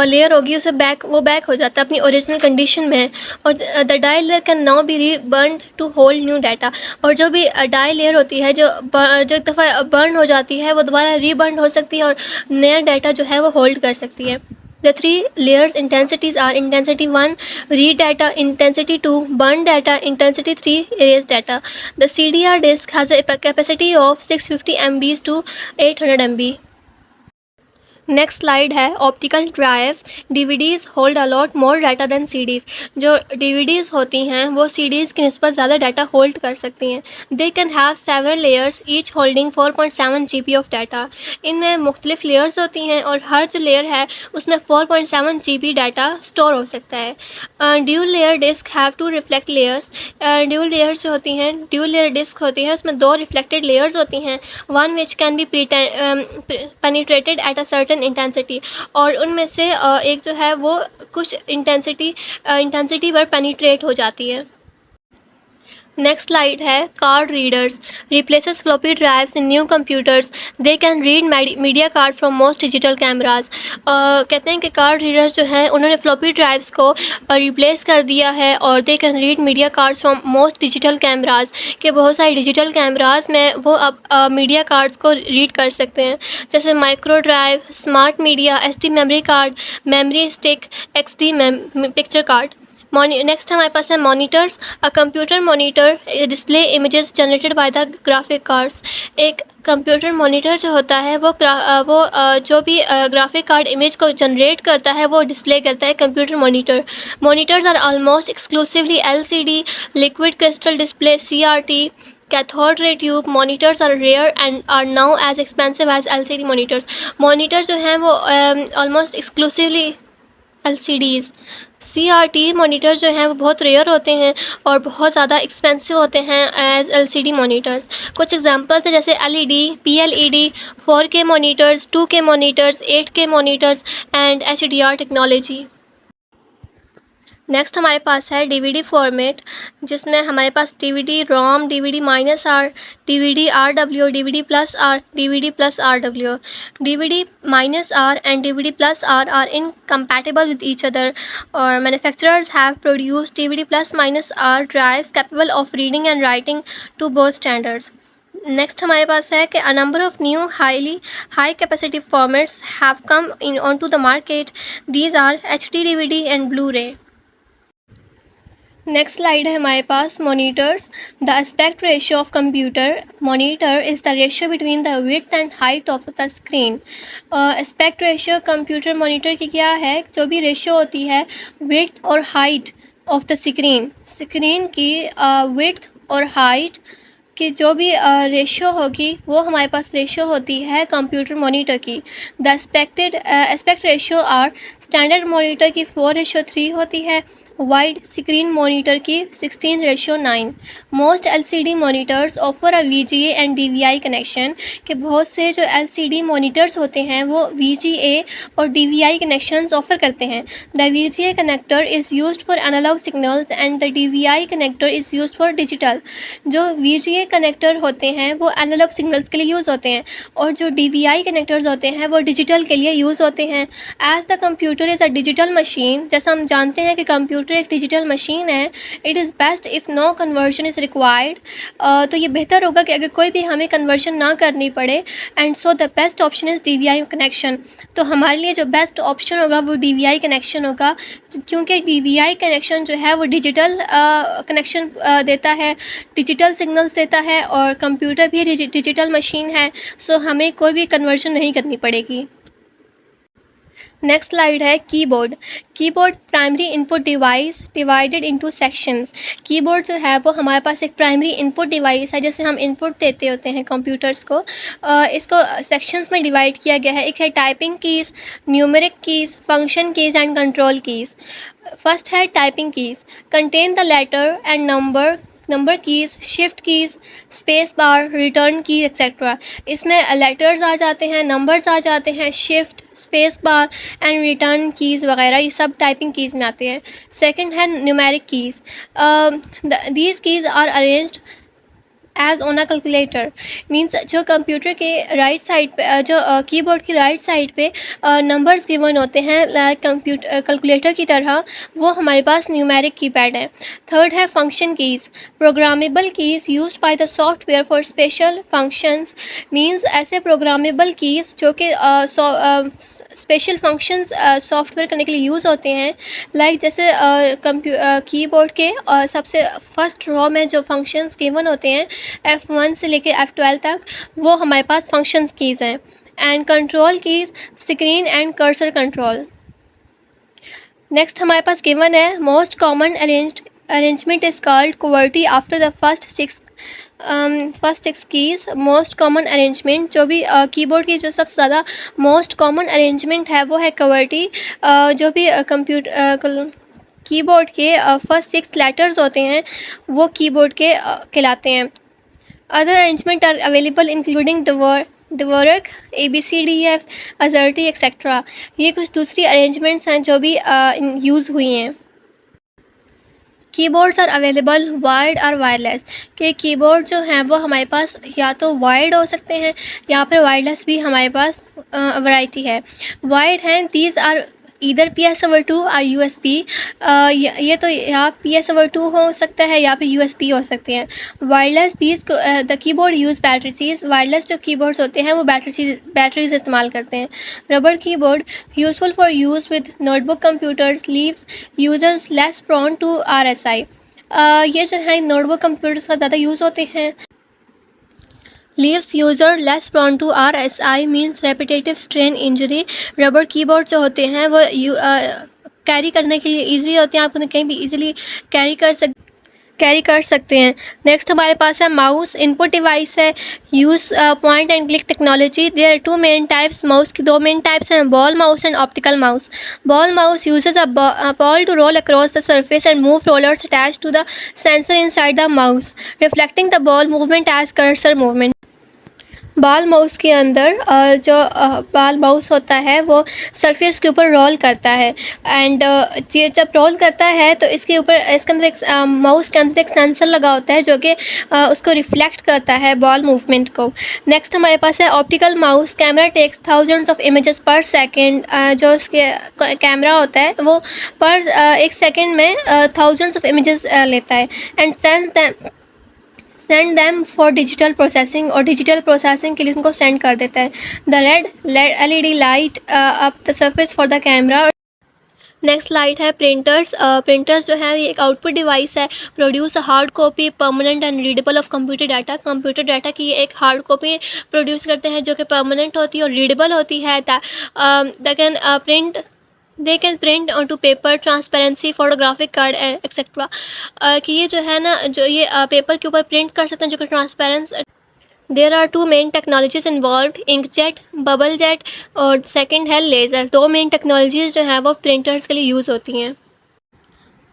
Speaker 1: लेयर होगी उसे बैक हो जाता है अपनी ओरिजिनल कंडीशन में, और the dye layer can now be reburned to hold new data. और जो भी डाई लेयर होती है जो एक दफ़ा बर्न हो जाती है वो दोबारा रीबर्न हो सकती है और नया डाटा जो है वो होल्ड कर सकती है. The 3 layers intensities are intensity 1 read data, intensity 2 burn data, intensity 3 erase data. The CDR disk has a capacity of 650 MB to 800 MB. Next slide है optical drives. DVDs hold a lot more data than CDs. जो DVDs होती हैं वो CDs की निस्बत ज़्यादा data hold कर सकती हैं. They can have several layers each holding 4.7 GB of data. इनमें मुख्तलिफ लेयर्स होती हैं और हर जो लेयर है उसमें 4.7 GB डाटा स्टोर हो सकता है. Dual layer disc have 2 reflect layers. Dual layers जो होती हैं, ड्यूल लेयर डिस्क होती है उसमें 2 रिफ्लेक्टेड लेयर्स होती हैं. One which can be penetrated at a certain intensity. और उनमें से एक जो है वो कुछ इंटेंसिटी पर पेनिट्रेट हो जाती है. नेक्स्ट स्लाइड है card readers. Replaces floppy drives in new computers. They can read media card from most digital cameras. कहते हैं कि कार्ड रीडर्स जो हैं उन्होंने फ्लॉपी ड्राइव्स को रिप्लेस कर दिया है और they can read media cards from most digital cameras, के बहुत सारे डिजिटल कैमराज में वो अब मीडिया कार्ड्स को रीड कर सकते हैं, जैसे micro drive, smart media, SD memory card, memory stick, XD picture card. Next हमारे पास है monitors. A computer monitor display images generated by the graphic cards. एक कंप्यूटर मॉनिटर जो होता है वो जो भी ग्राफिक कार्ड इमेज को जनरेट करता है वो डिस्प्ले करता है computer monitor. Monitors are almost exclusively LCD liquid crystal display CRT. Cathode ray tube monitors are rare and are now as expensive as LCD monitors. Monitor जो हैं वो almost exclusively LCDs CRT monitor जो हैं वो बहुत rare होते हैं और बहुत ज़्यादा एक्सपेंसिव होते हैं एज LCD मॉनिटर्स। कुछ एग्जांपल्स हैं जैसे LED, PLED, 4K monitors, 2K monitors, 8K monitors and HDR technology. Next हमारे पास है DVD फॉर्मेट, जिसमें हमारे पास DVD ROM, DVD-R, DVD-RW, DVD+R, DVD+RW. DVD-R and DVD+R are incompatible with each other, or manufacturers have produced DVD+-R drives capable of reading and writing to both standards. Next हमारे पास है कि a number of new high capacity formats have come in on to the market. These are HD DVD and Blu-ray. Next slide है हमारे पास monitors. The aspect ratio of computer monitor is the ratio between the width and height of the screen. Aspect ratio computer monitor की क्या है, जो भी ratio होती है विड्थ और हाइट ऑफ द स्क्रीन की विड्थ और हाइट की जो भी रेशियो होगी वो हमारे पास रेशियो होती है कंप्यूटर मॉनिटर की. The aspect ratio are standard monitor की 4:3 होती है, वाइड स्क्रीन मॉनिटर की 16:9. Most LCD monitors offer a VGA and DVI connection. कि बहुत से जो LCD मॉनिटर्स होते हैं वो VGA और DVI कनेक्शंस ऑफर करते हैं. The VGA connector is used for analog signals and the DVI connector is used for digital. जो VGA कनेक्टर होते हैं वो एनालॉग सिग्नल्स के लिए यूज़ होते हैं और जो DVI कनेक्टर्स होते हैं वो डिजिटल के लिए यूज़ होते हैं. As the computer is a digital machine, जैसा हम जानते हैं कि कंप्यूटर एक डिजिटल मशीन है, it is best if no conversion is required. तो ये बेहतर होगा कि अगर कोई भी हमें कन्वर्जन ना करनी पड़े. And so the best option is DVI connection. तो हमारे लिए जो बेस्ट ऑप्शन होगा वो DVI कनेक्शन होगा, क्योंकि DVI कनेक्शन जो है वो डिजिटल कनेक्शन देता है, डिजिटल सिग्नल्स देता है और कंप्यूटर भी डिजिटल मशीन है, सो हमें कोई भी कन्वर्जन नहीं करनी पड़ेगी. नेक्स्ट स्लाइड है keyboard. Keyboard primary input device divided into sections. Keyboard जो है वो हमारे पास एक प्राइमरी इनपुट डिवाइस है, जैसे हम इनपुट देते होते हैं कंप्यूटर्स को. इसको सेक्शंस में डिवाइड किया गया है. एक है typing keys, numeric keys, function keys and control keys. First है typing keys, contain the letter and number keys, shift keys, space bar, return key etcetera. इसमें लेटर्स आ जाते हैं, नंबर्स आ जाते हैं, shift, space bar and return keys वगैरह, ये सब टाइपिंग कीज़ में आते हैं. सेकंड है numeric keys. These keys are arranged as on a calculator. Means जो कंप्यूटर के राइट साइड पे जो कीबोर्ड की राइट साइड पे नंबर्स गिवन होते हैं लाइक कैलकुलेटर की तरह, वो हमारे पास न्यूमेरिक कीपैड है. थर्ड है function keys, programmable keys used by the software for special functions. Means ऐसे प्रोग्रामेबल कीज़ जो कि स्पेशल फंक्शंस सॉफ्टवेयर करने के लिए यूज़ होते हैं. लाइक जैसे कीबोर्ड के सबसे फर्स्ट रो में जो फंक्शंस गिवन होते हैं F1 से लेके F12 तक, वो हमारे पास फंक्शंस कीज़ हैं. And control keys, screen and cursor control. Next हमारे पास गिवन है most common arrangement is called QWERTY after the first six keys. Most common arrangement, जो भी कीबोर्ड की जो सबसे ज़्यादा मोस्ट कॉमन अरेंजमेंट है वो है QWERTY. जो भी कीबोर्ड के फर्स्ट 6 लेटर्स होते हैं वो कीबोर्ड के कहलाते हैं. Other arrangement are available including Dvorak, ABCDEF, AZERTY etcetera. ये कुछ दूसरी अरेंजमेंट्स हैं जो भी यूज़ हुई हैं. कीबोर्ड्स आर अवेलेबल वायर्ड और वायरलेस. के कीबोर्ड जो हैं वो हमारे पास या तो वायर्ड हो सकते हैं या फिर वायरलेस भी हमारे पास वैरायटी है. वायर्ड हैं, दीज आर ईदर PS/2 और USB. ये तो या PS/2 हो सकता है या फिर USB हो सकते हैं. Wireless, these the keyboard use batteries. Wireless जो कीबोर्ड्स होते हैं वो बैटरीज इस्तेमाल करते हैं. Rubber keyboard useful for use with notebook computers, leaves users less prone to RSI. ये जो है नोटबुक कंप्यूटर्स का ज़्यादा यूज़ होते हैं. leaves user less prone to RSI means repetitive strain injury. Rubber keyboard जो होते हैं वो कैरी करने के लिए ईजी होते हैं, आप उन्हें कहीं भी ईजिली कैरी कैरी कर सकते हैं। नेक्स्ट हमारे पास है माउस, इनपुट डिवाइस है, use point and click technology. There are two main types, mouse की दो मेन टाइप्स हैं, ball mouse and optical mouse. Ball mouse uses a ball to roll across the surface and move rollers attached to the sensor inside the mouse, reflecting the ball movement as cursor movement. बाल mouse के अंदर जो बाल mouse होता है वो surface के ऊपर रोल करता है एंड ये जब रोल करता है तो इसके ऊपर इसके अंदर एक माउस के अंदर एक सेंसर लगा होता है जो कि उसको रिफ्लेक्ट करता है बॉल मूवमेंट को। नेक्स्ट हमारे पास है optical mouse. Camera takes thousands of images per second. जो उसके कैमरा होता है वो पर एक सेकेंड में थाउजेंड्स ऑफ इमेजेस लेता है and send them for digital processing, और डिजिटल प्रोसेसिंग के लिए उनको सेंड कर देता है। The red LED light up the surface for the camera. Next light है प्रिंटर्स। प्रिंटर्स जो है ये एक आउटपुट डिवाइस है, produce a hard copy permanent and readable of computer data. Computer data की एक हार्ड कॉपी प्रोड्यूस करते हैं जो कि परमानेंट होती है और रीडेबल होती है। They can print on to paper, transparency, photographic card etcetera. कि ये जो है ना जो ये पेपर के ऊपर प्रिंट कर सकते हैं जो कि transparence. There are two main technologies involve, inkjet, bubble jet और सेकंड है लेज़र। दो मेन टेक्नोलॉजीज़ जो हैं वो प्रिंटर्स के लिए यूज़ होती हैं।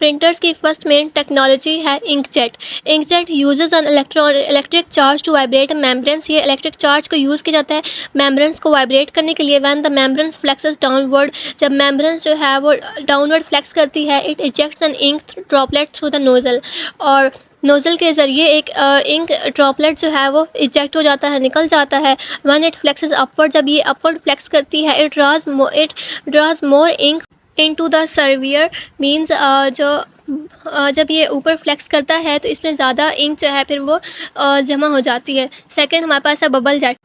Speaker 1: प्रिंटर्स की फर्स्ट मेन टेक्नोलॉजी है inkjet. Inkjet uses an electric charge to vibrate membranes. ये इलेक्ट्रिक चार्ज को यूज़ किया जाता है मेम्ब्रेन्स को वाइब्रेट करने के लिए। When the membranes flexes downward, जब मेम्ब्रेन्स जो है वो डाउनवर्ड फ्लेक्स करती है, it ejects an ink droplet through the nozzle, और नोज़ल के ज़रिए एक इंक ड्रॉपलेट जो है वो इजेक्ट हो जाता है, निकल जाता है। व्हेन इट फ्लेक्सेस अपवर्ड, जब ये अपवर्ड फ्लेक्स करती है, it draws more ink into the reservoir, means जब ये ऊपर फ्लेक्स करता है तो इसमें ज़्यादा इंक जो है फिर वो जमा हो जाती है। सेकंड हमारे पास है bubble jet.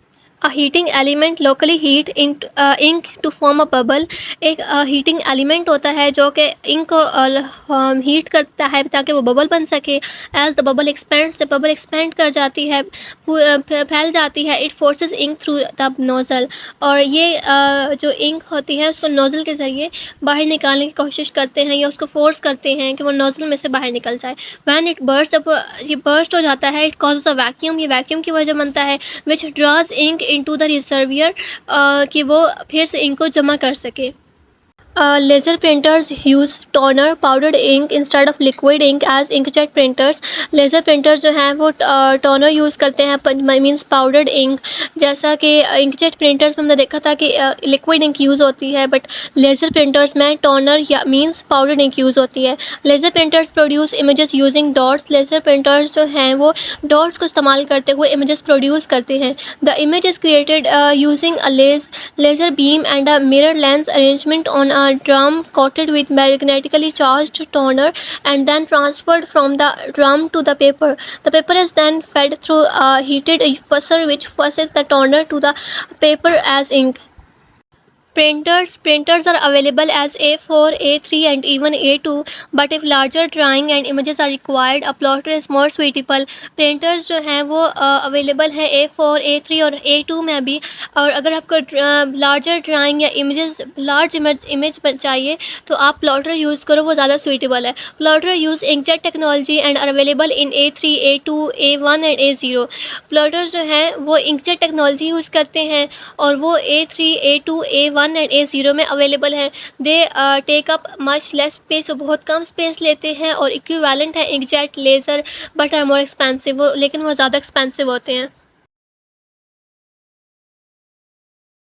Speaker 1: A heating element locally heat ink to form a bubble. एक हीटिंग एलिमेंट होता है जो कि इंक को हीट करता है ताकि वो बबल बन सके। एज द बबल एक्सपेंड्स, जब बबल एक्सपेंड कर जाती है, फैल जाती है, it forces ink through the nozzle, और ये जो इंक होती है उसको नोज़ल के ज़रिए बाहर निकालने की कोशिश करते हैं या उसको फोर्स करते हैं कि वो नोज़ल में से बाहर निकल जाए। व्हेन इट बर्स्ट, जब ये बर्स्ट हो जाता है, इट कॉजेज अ वैक्यूम, ये वैक्यूम की वजह बनता है, which draws ink into the reservoir, कि वो फिर से इंक को जमा कर सके। Laser printers use toner powdered ink instead of liquid ink as inkjet printers. Laser printers जो हैं वो टोनर यूज़ करते हैं, मींस पाउडर्ड इंक। जैसा कि इंकजेट प्रिंटर्स में हमने देखा था कि लिक्विड इंक यूज़ होती है, बट लेज़र प्रिंटर्स में टोनर या मींस पाउडर्ड इंक यूज़ होती है। Laser printers produce images using dots. Laser printers जो हैं वो डॉट्स को इस्तेमाल करते हुए इमेजेस प्रोड्यूस करते हैं। The image is created using a laser beam and a mirror lens arrangement on a drum coated with magnetically charged toner and then transferred from the drum to the paper. The paper is then fed through a heated fusser which fusses the toner to the paper as ink. Printers are available as A4, A3 and even A2, but if larger drawing and images are required, a plotter is more suitable. Printers जो हैं वो available हैं A4, A3 और A2 में भी, और अगर आपको लार्जर ड्राइंग या लार्ज इमेज चाहिए तो आप प्लॉटर यूज़ करो, वो ज़्यादा सुइटेबल है। Plotter use inkjet technology and are available in A3, A2, A1 and A0। Plotters जो हैं वो इंकजेट टेक्नोलॉजी यूज़ करते हैं और वो A3, A2, A1 and A0 में अवेलेबल हैं। They take up much less space, वो बहुत कम स्पेस लेते हैं और इक्विवेलेंट है inkjet laser, but are more expensive, वो लेकिन वो ज़्यादा एक्सपेंसिव होते हैं।